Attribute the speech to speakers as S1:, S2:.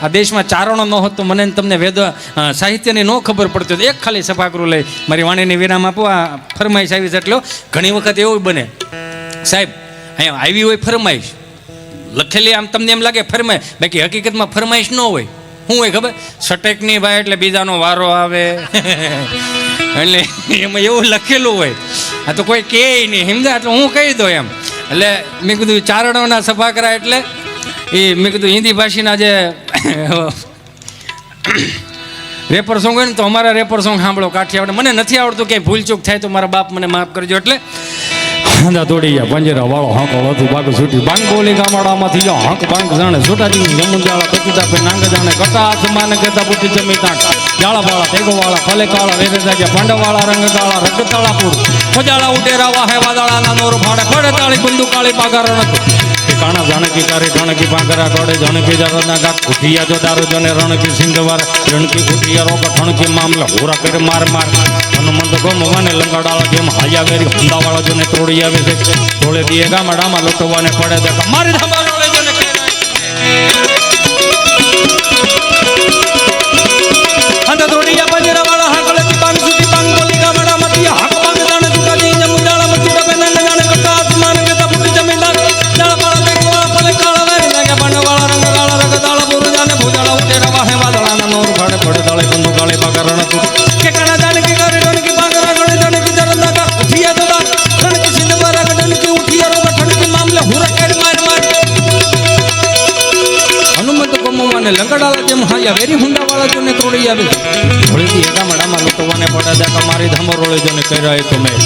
S1: આ દેશમાં ચારણો ન હોત તો મને તમને વેદ સાહિત્યની ન ખબર પડતી હોય. એક ખાલી સભાગૃહ લઈ મારી વાણીની વિરામ આપો. આ ફરમાઈશ આવી છે એટલો ઘણી વખત એવું બને સાહેબ અહીંયા આવી હોય ફરમાઈશ લખેલી, આમ તમને એમ લાગે ફરમાઈશ, બાકી હકીકતમાં ફરમાઈશ ન હોય. શું હોય ખબર? સટેકની ભાઈ એટલે બીજાનો વારો આવે એટલે એમાં એવું લખેલું હોય. આ તો કોઈ કહે નહીં સમજા, એટલે હું કહી દઉં એમ. એટલે મેં કીધું ચારણોના સભા કરાય એટલે એ મેં કીધું હિન્દી ભાષીના જે રેપર સોંગ હોય ને તો અમારા રેપર સોંગ સાંભળો કાઠિયાવાડ. મને નથી આવડતું કે ભૂલચૂક થાય તો મારા બાપ મને માફ કરજો. એટલે હાંદા દોડી ગયા પંજરા વાળો હાંકો વધુ બાગ છૂટી બાંગ બોલી ગામડામાંથી જાઓ હાંક બાંગ જાણે છોટાજી જમુંજાળા કચુતા પે નાંગ જાણે કટા આસમાન કહેતા બુદ્ધિ જમી તાંક જાળા વાળા તેગો વાળા ફલે કાળા વેરે જાગ્યા પાંડવાળા રંગ કાળા રગતાળાપુર મજાળા ઉટેરા વાહે વાદળાના નોર ફાડે ફળે તાળી બંદુ કાળી પાગા રણક કાણા જાણકી કારી ઢણકી પાંકરા ગોડે જણકી જરના ગાક ઉઠિયા જો દારૂ જને રણકી સિંધવાર રણકી ઉઠિયા રોગ ઠણકી મામલા હોરા કરે માર માર હનુમંત ગોમવાને લંગાડાળા જેમ હાયા ગરી હંદાવાળા જોને તોડી આવે છે તોડે દીએ ગામડામાં લૂંટવાને પડે દેખા મારી ધમારોળે જોને હંદા તોડીયા પંજરાવાળા હાકળે પાંગ સુધી પાંગ બોલી ગામડામાંથી હાક પાંગ જાણે ચુકાજી જમુજાળા મચુડા બેના જાણે કટા આસમાન કેતા બુદ્ધિ જમીદાર જાળા પાળા બેકવાળા ફલે કાળા વેરે લાગ્યા પાંડવાળા રંગ કાળા રગદાળા બોરજાને ભોજાળા ઉટેરા વાહે વાદળાના નોર ફાડે ફળે દાળે બંદુ કાળે પાકા રણકુટ કે કાણા જાણે કે કારે રણકી પાંગરા ગળે જાણે કે જરંદા કા ઉઠિયા જોડા રણકી સિંધવારા ગડણકી ઉઠિયા રોગ ઠણકી મામલે હુરા કેડ માર માર હનુમંત કોમવાને લંગડાળા જેમ હાયા વેરી હુંડાવાળા જોને તોડી આવે ભોળીથી એકામડામાં લૂંટવાને પડે દેખા મારી ધમરોળે જોને કર્યા એ તો મેં